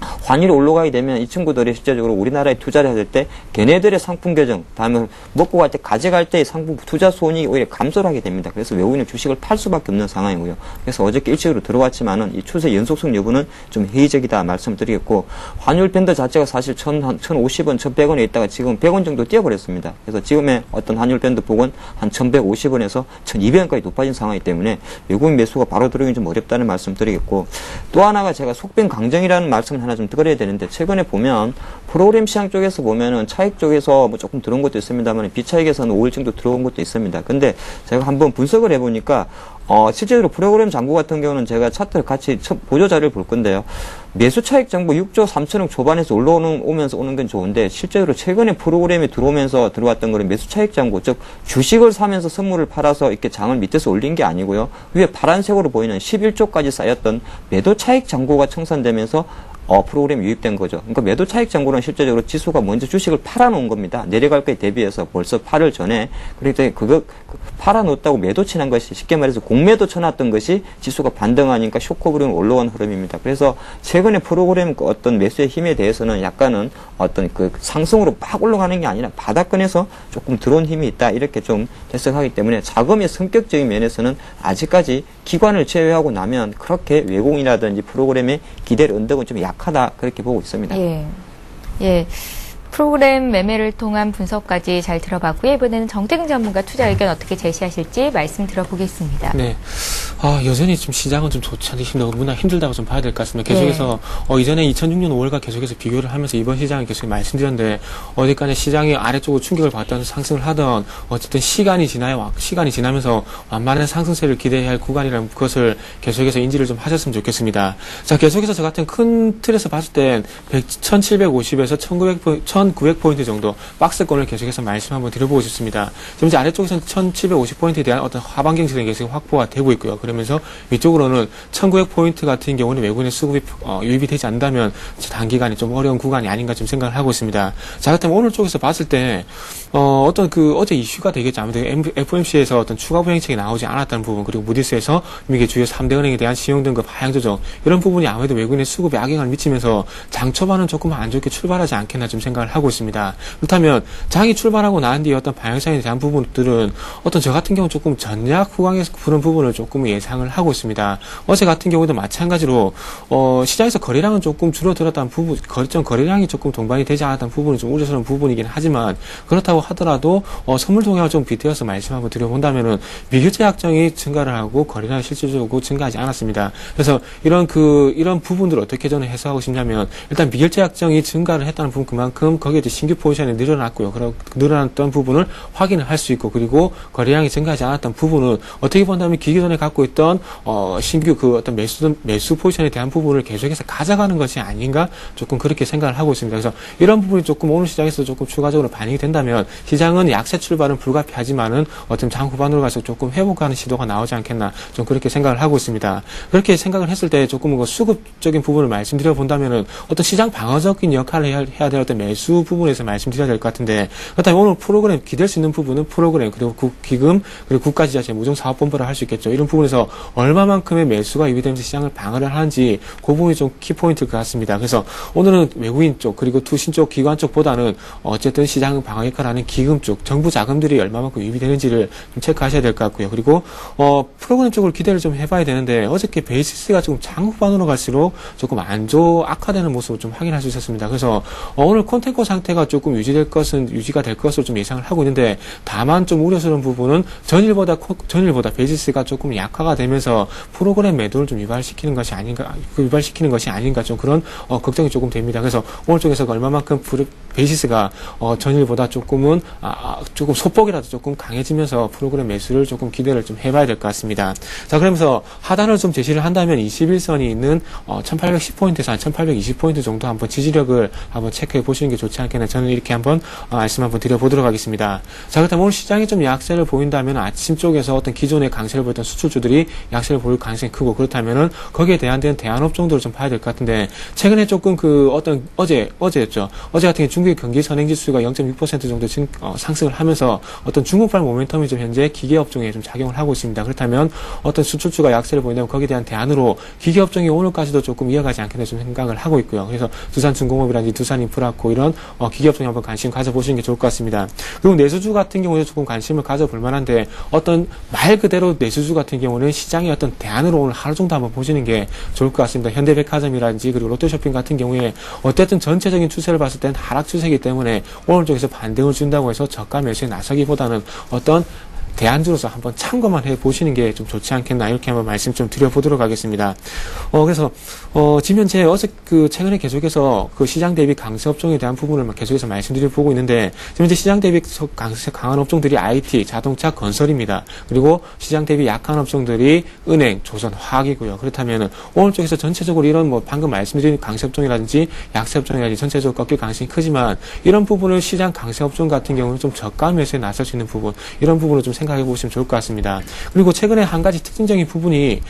환율이 올라가게 되면 이 친구들이 실제적으로 우리나라에 투자를 할 때 걔네들의 상품 계정, 다음에 먹고 갈 때 가져갈 때의 상품 투자 손이 오히려 감소를 하게 됩니다. 그래서 외국인은 주식을 팔 수밖에 없는 상황이고요. 그래서 어저께 일찍으로 들어왔지만은 이 추세 연속성 여부는 좀 회의적이다 말씀드리겠고 환율 밴드 자체가 사실 1,050원, 1,100원에 있다가 지금 100원 정도 뛰어버렸습니다. 그래서 지금의 어떤 환율 밴드 폭은 한 1,150원에서 1,200원까지 높아진 상황이기 때문에 외국인 매수가 바로 들어오기 좀 어렵다는 말씀드리겠고 또 하나가 제가 속빈 강정이라는 말씀을 하나 좀 드려야 되는데 최근에 보면 프로그램 시장 쪽에서 보면은 차익 쪽에서 뭐 조금 들어온 것도 있습니다만 비차익에서는 5일 정도 들어온 것도 있습니다. 근데 제가 한번 분석을 해보니까 실제로 프로그램 잔고 같은 경우는 제가 차트를 같이 보조 자료를 볼 건데요. 매수 차익 잔고 6조 3천억 초반에서 오면서 오는 건 좋은데 실제로 최근에 프로그램이 들어오면서 들어왔던 거는 매수 차익 잔고, 즉 주식을 사면서 선물을 팔아서 이렇게 장을 밑에서 올린 게 아니고요. 위에 파란색으로 보이는 11조까지 쌓였던 매도 차익 잔고가 청산되면서 프로그램이 유입된 거죠. 그러니까 매도 차익 잔고는 실제적으로 지수가 먼저 주식을 팔아놓은 겁니다. 내려갈 거에 대비해서 벌써 팔을 전에. 그렇기 때문에 팔아놓았다고 매도 치는 것이 쉽게 말해서 공매도 쳐놨던 것이 지수가 반등하니까 쇼크브링 올라온 흐름입니다. 그래서 최근에 프로그램 어떤 매수의 힘에 대해서는 약간은 어떤 그 상승으로 막 올라가는 게 아니라 바닥권에서 조금 들어온 힘이 있다. 이렇게 좀 해석하기 때문에 자금의 성격적인 면에서는 아직까지 기관을 제외하고 나면 그렇게 외국인이라든지 프로그램의 기대를 언덕은 좀 약하다. 그렇게 보고 있습니다. 예. 예. 프로그램 매매를 통한 분석까지 잘 들어봤고요. 이번에는 정태근 전문가 투자 의견 어떻게 제시하실지 말씀 들어보겠습니다. 네. 여전히 좀 시장은 좀 좋지 않으신데 너무나 힘들다고 좀 봐야 될 것 같습니다. 계속해서, 이전에 2006년 5월과 계속해서 비교를 하면서 이번 시장을 계속 말씀드렸는데, 어디까지 시장이 아래쪽으로 충격을 받던 상승을 하던, 어쨌든 시간이 지나면서 완만한 상승세를 기대해야 할 구간이라는 것을 계속해서 인지를 좀 하셨으면 좋겠습니다. 자, 계속해서 저 같은 큰 틀에서 봤을 땐 1750에서 1900포인트 정도 박스권을 계속해서 말씀 한번 드려보고 싶습니다. 지금 이제 아래쪽에서는 1750포인트에 대한 어떤 하방 경직이 계속 확보가 되고 있고요. 그러면서 위쪽으로는 1900포인트 같은 경우는 외국인의 수급이 유입이 되지 않는다면 단기간에 좀 어려운 구간이 아닌가 좀 생각을 하고 있습니다. 자, 그렇다면 오늘 쪽에서 봤을 때 어떤 어제 이슈가 되겠죠. 아무래도 FOMC에서 어떤 추가 부양책이 나오지 않았다는 부분, 그리고 무디스에서 미국의 주요 3대 은행에 대한 신용등급 하향 조정, 이런 부분이 아무래도 외국인의 수급에 악영향을 미치면서 장 초반은 조금 안 좋게 출발하지 않겠나 좀 생각을 하고 있습니다. 그렇다면 장이 출발하고 난 뒤에 어떤 방향성에 대한 부분들은 어떤 저 같은 경우 조금 전략 후광에서 그런 부분을 조금 예상을 하고 있습니다. 어제 같은 경우도 마찬가지로 시장에서 거래량은 조금 줄어들었다는 부분, 거래량이 조금 동반이 되지 않았다는 부분은 좀 우려스러운 부분이긴 하지만, 그렇다고 하더라도 선물 동향을 좀 빗대어서 말씀 한번 드려본다면은 미결제 약정이 증가를 하고 거래량이 실질적으로 증가하지 않았습니다. 그래서 이런 부분들을 어떻게 저는 해석하고 싶냐면, 일단 미결제 약정이 증가를 했다는 부분, 그만큼 거기에 신규 포지션이 늘어났고요. 그리고 늘어났던 부분을 확인을 할 수 있고, 그리고 거래량이 증가하지 않았던 부분은 어떻게 본다면 기존에 갖고 있던 신규 어떤 매수 포지션에 대한 부분을 계속해서 가져가는 것이 아닌가, 조금 그렇게 생각을 하고 있습니다. 그래서 이런 부분이 조금 오늘 시장에서 조금 추가적으로 반영이 된다면 시장은 약세 출발은 불가피하지만은 어떤 장 후반으로 가서 조금 회복하는 시도가 나오지 않겠나, 좀 그렇게 생각을 하고 있습니다. 그렇게 생각을 했을 때 조금 수급적인 부분을 말씀드려 본다면은 어떤 시장 방어적인 역할을 해야 될 어떤 매수 부분에서 말씀드려야 될 것 같은데, 그렇다면 오늘 프로그램 기댈 수 있는 부분은 프로그램, 그리고 기금, 그리고 국가지자체 무정사업본부를 할 수 있겠죠. 이런 부분에서 얼마만큼의 매수가 유입되면서 시장을 방어를 하는지 그 부분이 좀 키포인트일 것 같습니다. 그래서 오늘은 외국인 쪽, 그리고 투신 쪽, 기관 쪽보다는 어쨌든 시장 방어 역할을 하는 기금 쪽, 정부 자금들이 얼마만큼 유입이 되는지를 좀 체크하셔야 될 것 같고요. 그리고 프로그램 쪽으로 기대를 좀 해봐야 되는데, 어저께 베이시스가 조금 장 후반으로 갈수록 조금 악화되는 모습을 좀 확인할 수 있었습니다. 그래서 오늘 콘텐코 상태가 조금 유지가 될 것으로 좀 예상을 하고 있는데, 다만 좀 우려스러운 부분은 전일보다 베이시스가 조금 약화가 되면서 프로그램 매도를 좀 유발시키는 것이 아닌가 좀 그런 걱정이 조금 됩니다. 그래서 오늘 쪽에서 얼마만큼 베이시스가 전일보다 조금 소폭이라도 조금 강해지면서 프로그램 매수를 조금 기대를 좀 해봐야 될 것 같습니다. 자, 그러면서 하단을 좀 제시를 한다면 21선이 있는 1810포인트에서 한 1820포인트 정도 한번 지지력을 한번 체크해 보시는 게 좋지 않겠나, 저는 이렇게 한번 말씀 한번 드려보도록 하겠습니다. 자, 그렇다면 오늘 시장이 좀 약세를 보인다면 아침 쪽에서 어떤 기존의 강세를 보였던 수출주들이 약세를 보일 가능성이 크고, 그렇다면은 거기에 대한 대안업 정도를 좀 봐야 될 것 같은데, 최근에 조금 어제였죠. 어제 같은 경우 중국의 경기 선행지수가 0.6% 정도 상승을 하면서 어떤 중국발 모멘텀이 좀 현재 기계업종에 좀 작용을 하고 있습니다. 그렇다면 어떤 수출주가 약세를 보인다면 거기에 대한 대안으로 기계업종이 오늘까지도 조금 이어가지 않겠나 좀 생각을 하고 있고요. 그래서 두산중공업이라든지 두산인프라코 이런 기계업종에 한번 관심 가져보시는 게 좋을 것 같습니다. 그리고 내수주 같은 경우에 조금 관심을 가져볼 만한데, 어떤 말 그대로 내수주 같은 경우는 시장의 어떤 대안으로 오늘 하루 정도 한번 보시는 게 좋을 것 같습니다. 현대백화점이라든지 그리고 롯데쇼핑 같은 경우에 어쨌든 전체적인 추세를 봤을 땐 하락 추세이기 때문에 오늘 쪽에서 반등을 준다고 해서 저가 매수에 나서기보다는 어떤 대안주로서 한번 참고만 해보시는 게 좀 좋지 않겠나 이렇게 한번 말씀 좀 드려보도록 하겠습니다. 그래서 지금 현재 최근에 계속해서 그 시장 대비 강세 업종에 대한 부분을 계속해서 말씀드려보고 있는데 지금 현재 시장 대비 강한 업종들이 IT, 자동차, 건설입니다. 그리고 시장 대비 약한 업종들이 은행, 조선, 화학이고요. 그렇다면 오늘 쪽에서 전체적으로 이런 방금 말씀드린 강세 업종이라든지 약세 업종이라든지 전체적으로 꺾일 가능성이 크지만 이런 부분을 시장 강세 업종 같은 경우는 좀 저가 매수에 나설 수 있는 부분 이런 부분을 좀 생각해 보시면 좋을 것 같습니다. 그리고 최근에 한 가지 특징적인 부분이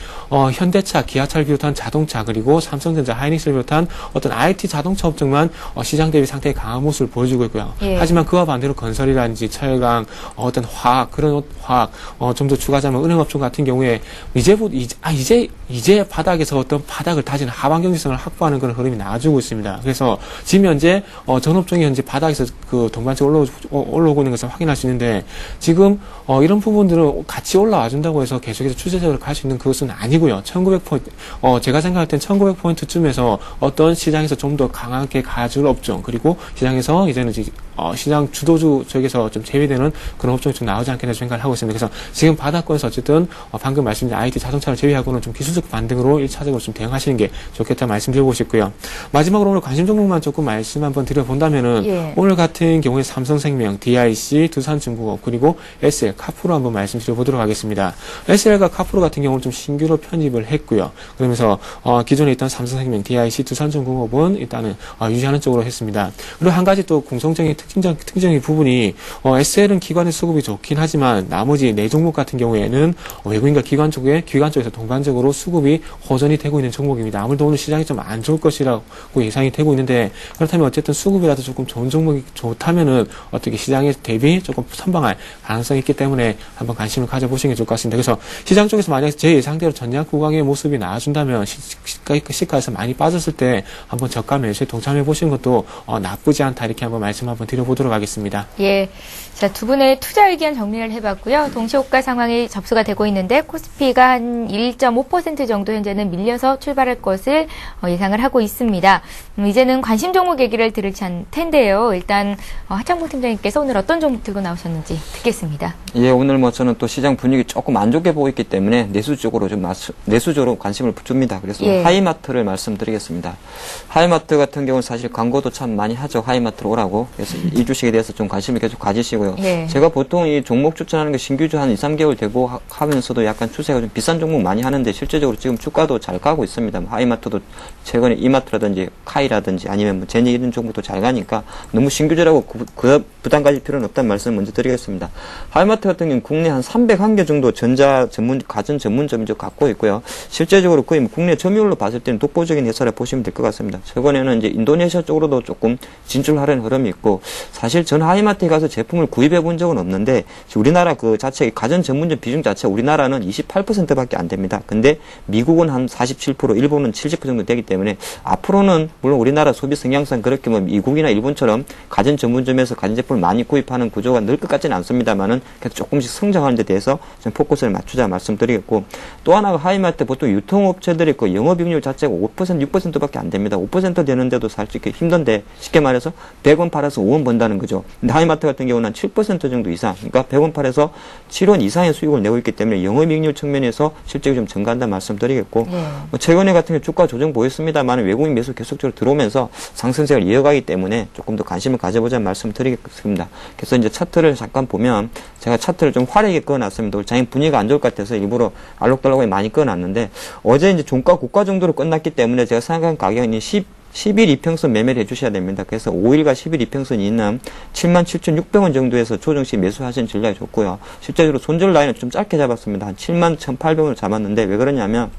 현대차, 기아차를 비롯한 자동차 그리고 삼성전자, 하이닉스를 비롯한 어떤 IT 자동차 업종만 시장 대비 상당히 강한 모습을 보여주고 있고요. 예. 하지만 그와 반대로 건설이라든지 철강, 어떤 화학 그런 화학 좀 더 추가하자면 은행 업종 같은 경우에 이제 바닥에서 어떤 바닥을 다지는 하방 경제성을 확보하는 그런 흐름이 나와주고 있습니다. 그래서 지금 현재 전 업종이 현재 바닥에서 그 동반적으로 올라오고 있는 것을 확인할 수 있는데 지금 이런 부분들은 같이 올라와 준다고 해서 계속해서 추세적으로 갈 수 있는 그것은 아니고요. 1900포인트 제가 생각할 땐 1900포인트쯤에서 어떤 시장에서 좀 더 강하게 가줄 업종 그리고 시장에서 이제는 시장 주도주 쪽에서 좀 제외되는 그런 업종이 좀 나오지 않겠나 생각을 하고 있습니다. 그래서 지금 바닥권에서 어쨌든 방금 말씀드린 IT 자동차를 제외하고는 좀 기술적 반등으로 1차적으로 좀 대응하시는 게 좋겠다 말씀드리고 싶고요. 마지막으로 오늘 관심 종목만 조금 말씀 한번 드려본다면은 예. 오늘 같은 경우에 삼성생명, DIC, 두산중공업 그리고 SL, 카프로 한번 말씀드려보도록 하겠습니다. SL과 카프로 같은 경우는 좀 신규로 편입을 했고요. 그러면서 기존에 있던 삼성생명, DIC, 두산중공업은 일단은 유지하는 쪽으로 했습니다. 그리고 한 가지 또 공통적인 특징적인 부분이 SL은 기관의 수급이 좋긴 하지만 나머지 네 종목 같은 경우에는 외국인과 기관 쪽에서 동반적으로 수급이 호전이 되고 있는 종목입니다. 아무래도 오늘 시장이 좀 안 좋을 것이라고 예상이 되고 있는데 그렇다면 어쨌든 수급이라도 조금 좋은 종목이 좋다면은 어떻게 시장에 대비 조금 선방할 가능성이 있기 때문에 한번 관심을 가져보시는 게 좋을 것 같습니다. 그래서 시장 쪽에서 만약에 제 예상대로 전략 구강의 모습이 나와준다면 시가에서 많이 빠졌을 때 한번 저가 매수에 동참해 보시는 것도 나쁘지 않다 이렇게 한번 말씀 한번 드려보도록 하겠습니다. 예. 자, 두 분의 투자 의견 정리를 해봤고요. 동시호가 상황이 접수가 되고 있는데 코스피가 한 1.5% 정도 현재는 밀려서 출발할 것을 예상을 하고 있습니다. 이제는 관심 종목 얘기를 들을 텐데요. 일단 하창봉 팀장님께서 오늘 어떤 종목 들고 나오셨는지 듣겠습니다. 예, 오늘 저는 또 시장 분위기 조금 안 좋게 보고 있기 때문에 내수적으로 관심을 줍니다. 그래서 예. 하이마트를 말씀드리겠습니다. 하이마트 같은 경우는 사실 광고도 참 많이 하죠. 하이마트로 오라고. 그래서 이 주식에 대해서 좀 관심을 계속 가지시고요. 예. 제가 보통 이 종목 추천하는 게 신규주 한 2, 3개월 되고 하면서도 약간 추세가 좀 비싼 종목 많이 하는데 실제적으로 지금 주가도 잘 가고 있습니다. 하이마트도 최근에 이마트라든지 카이라든지 아니면 제니 이런 종목도 잘 가니까 너무 신규주라고 부담 가질 필요는 없다는 말씀을 먼저 드리겠습니다. 하이마트 같은 경우는 국내 한 301개 정도 가전 전문점이 갖고 있고요. 실제적으로 거의 국내 점유율로 봤을 때는 독보적인 회사를 보시면 될 것 같습니다. 최근에는 이제 인도네시아 쪽으로도 조금 진출하려는 흐름이 있고 사실 전 하이마트에 가서 제품을 구입해 본 적은 없는데 우리나라 그 자체 가전 전문점 비중 자체 우리나라는 28%밖에 안 됩니다. 근데 미국은 한 47%, 일본은 70% 정도 되기 때문에 앞으로는 물론 우리나라 소비 성향상 그렇게 미국이나 일본처럼 가전 전문점에서 가전 제품을 많이 구입하는 구조가 늘 것 같지는 않습니다만은 계속 조금씩 성장하는 데 대해서 좀 포커스를 맞추자 말씀드리겠고 또 하나가 하이마트 보통 유통업체들이 그 영업이익률 자체가 5%, 6%밖에 안 됩니다. 5% 되는데도 사실 힘든데 쉽게 말해서 100원 팔아서 5원 번다는 거죠. 근데 하이마트 같은 경우는 한 7% 정도 이상, 그러니까 100원 팔아서 7원 이상의 수익을 내고 있기 때문에 영업이익률 측면에서 실적이 좀 증가한다는 말씀드리겠고 최근에 같은 경우 주가 조정 보였습니다만 외국인 매수 계속적으로 들어오면서 상승세를 이어가기 때문에 조금 더 관심을 가져보자는 말씀드리겠습니다. 그래서 이제 차트를 잠깐 보면 제가 차트를 좀 화려하게 그어놨습니다. 우리 장인 분위기가 안 좋을 것 같아서 일부러 알록달록하게 많이 그어놨는데 어제 이제 종가 고가 정도로 끝났기 때문에 제가 생각한 가격은 10일 이평선 매매를 해주셔야 됩니다. 그래서 5일과 10일 이평선이 있는 77,600원 정도에서 조정시 매수하시는 전략이 좋고요. 실제적으로 손절 라인을 좀 짧게 잡았습니다. 한 71,800원을 잡았는데 왜 그러냐면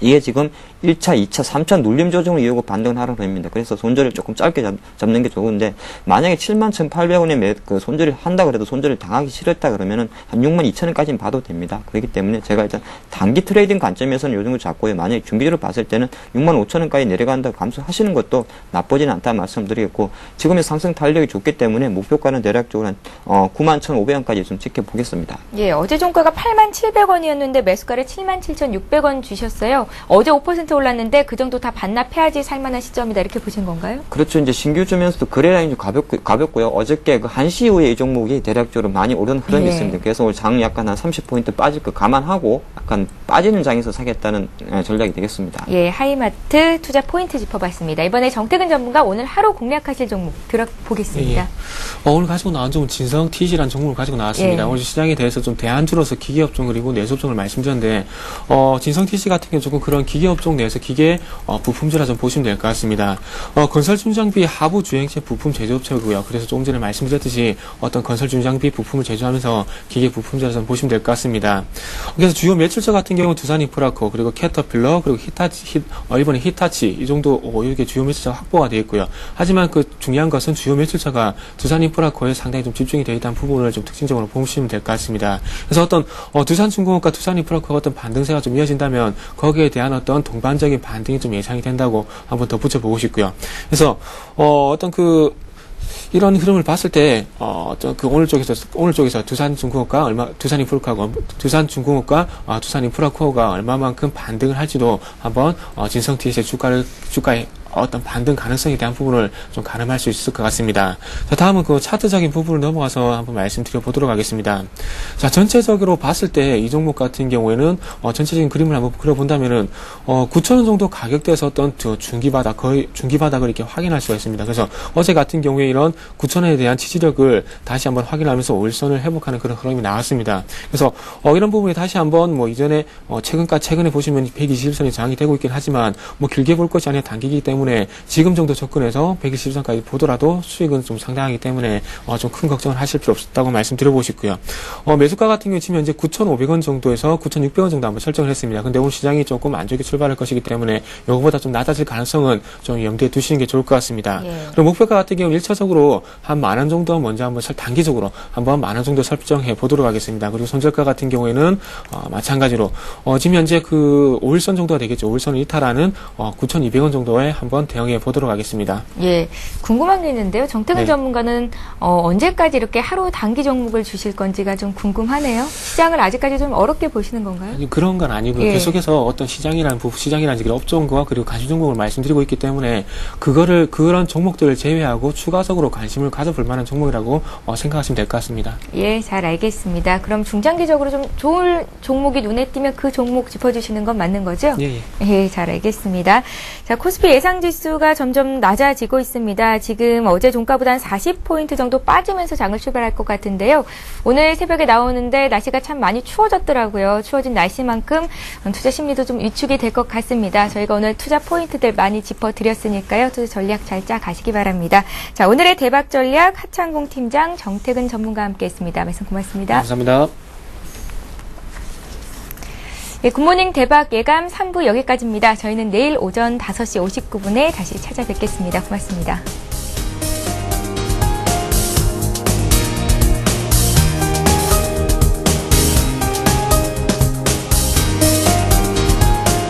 이게 지금 1차, 2차, 3차 눌림 조정을 이유고 반등을 하라는 겁니다. 그래서 손절을 조금 짧게 잡는 게 좋은데 만약에 71,800원에 그 손절을 한다 그래도 손절을 당하기 싫었다 그러면은 한 62,000원까지는 봐도 됩니다. 그렇기 때문에 제가 일단 단기 트레이딩 관점에서는 요 정도 잡고요. 만약에 중기적으로 봤을 때는 65,000원까지 내려간다고 감수하시는 것도 나쁘지는 않다는 말씀드리겠고 지금의 상승 탄력이 좋기 때문에 목표가는 대략적으로 한 91,500원까지 좀 지켜보겠습니다. 예, 어제 종가가 87,700원이었는데 매수가를 77,600원 주셨어요. 어제 5% 올랐는데 그 정도 다 반납해야지 살만한 시점이다 이렇게 보신 건가요? 그렇죠. 이제 신규 주면서도 거래량이 좀 가볍고요. 어저께 그 1시 이후에 이 종목이 대략적으로 많이 오른 흐름이 예. 있습니다. 그래서 오늘 장 약간 한 30포인트 빠질 거 감안하고 약간 빠지는 장에서 사겠다는 전략이 되겠습니다. 예, 하이마트 투자 포인트 짚어봤습니다. 이번에 정태근 전문가 오늘 하루 공략하실 종목 들어보겠습니다. 예. 오늘 가지고 나온 종은 진성 TC라는 종목을 가지고 나왔습니다. 예. 오늘 시장에 대해서 좀 대안주로서 기계업종 그리고 내수업종을 말씀드렸는데 진성 TC 같은 경우 조금 그런 기계업종 내에서 기계 부품주라 좀 보시면 될 것 같습니다. 건설 중장비 하부 주행체 부품 제조업체고요. 그래서 조금 전에 말씀드렸듯이 어떤 건설 중장비 부품을 제조하면서 기계 부품주라 좀 보시면 될 것 같습니다. 그래서 주요 매출처 같은 경우 두산 인프라코 그리고 캐터필러 그리고 이번에 히타치 이 정도 이게 주요 매출처가 확보가 되어 있고요. 하지만 그 중요한 것은 주요 매출처가 두산 인프라코에 상당히 좀 집중이 되어 있다는 부분을 좀 특징적으로 보시면 될 것 같습니다. 그래서 어떤 두산중공업과 두산 인프라코가 어떤 반등세가 좀 이어진다면 거기에 대한 어떤 동반적인 반등이 좀 예상이 된다고 한번 덧붙여 보고 싶고요. 그래서 어떤 이런 흐름을 봤을 때, 오늘 쪽에서 두산중공업과 두산 인프라코어가 얼마만큼 반등을 할지도 한번, 진성TS의 주가의 어떤 반등 가능성에 대한 부분을 좀 가늠할 수 있을 것 같습니다. 자, 다음은 그 차트적인 부분을 넘어가서 한번 말씀드려 보도록 하겠습니다. 자, 전체적으로 봤을 때 이 종목 같은 경우에는 전체적인 그림을 한번 그려본다면은 9,000원 정도 가격대에서 어떤 거의 중기바닥을 이렇게 확인할 수가 있습니다. 그래서 어제 같은 경우에 이런 9,000원에 대한 지지력을 다시 한번 확인하면서 올선을 회복하는 그런 흐름이 나왔습니다. 그래서 이런 부분이 다시 한번 이전에 최근에 보시면 121선이 저항이 되고 있긴 하지만 길게 볼 것이 아니라 단기이기 때문에 지금 정도 접근해서 121선까지 보더라도 수익은 좀 상당하기 때문에 좀 큰 걱정을 하실 필요 없다고 말씀드려보고 싶고요. 매수가 같은 경우 지금 현재 9,500원 정도에서 9,600원 정도 한번 설정을 했습니다. 근데 오늘 시장이 조금 안 좋게 출발할 것이기 때문에 이거보다 좀 낮아질 가능성은 좀 염두에 두시는 게 좋을 것 같습니다. 예. 그리고 목표가 같은 경우 1차적으로 한 10,000원 정도 먼저 한번 단기적으로 한번 10,000원 정도 설정해 보도록 하겠습니다. 그리고 손절가 같은 경우에는 마찬가지로 지금 현재 그 5일선 정도가 되겠죠. 5일선을 이탈하는 9,200원 정도에 한번 대응해 보도록 하겠습니다. 예, 궁금한 게 있는데요. 정태근 네. 전문가는 언제까지 이렇게 하루 단기 종목을 주실 건지가 좀 궁금하네요. 시장을 아직까지 좀 어렵게 보시는 건가요? 아니, 그런 건 아니고요. 예. 계속해서 어떤 시장이라는 업종과 그리고 관심 종목을 말씀드리고 있기 때문에 그런 종목들을 제외하고 추가적으로 관심을 가져볼 만한 종목이라고 생각하시면 될 것 같습니다. 예, 잘 알겠습니다. 그럼 중장기적으로 좀 좋은 종목이 눈에 띄면 그 종목 짚어주시는 건 맞는 거죠? 예. 예, 잘 알겠습니다. 자, 코스피 예상지수가 점점 낮아지고 있습니다. 지금 어제 종가보다 한 40포인트 정도 빠지면서 장을 출발할 것 같은데요. 오늘 새벽에 나오는데 날씨가 참 많이 추워졌더라고요. 추워진 날씨만큼 투자 심리도 좀 위축이 될 것 같습니다. 저희가 오늘 투자 포인트들 많이 짚어드렸으니까요. 투자 전략 잘 짜 가시기 바랍니다. 자, 오늘의 대박 전략 하창공 팀장 정태근 전문가와 함께했습니다. 말씀 고맙습니다. 감사합니다. 예, 굿모닝 대박 예감 3부 여기까지입니다. 저희는 내일 오전 5시 59분에 다시 찾아뵙겠습니다. 고맙습니다.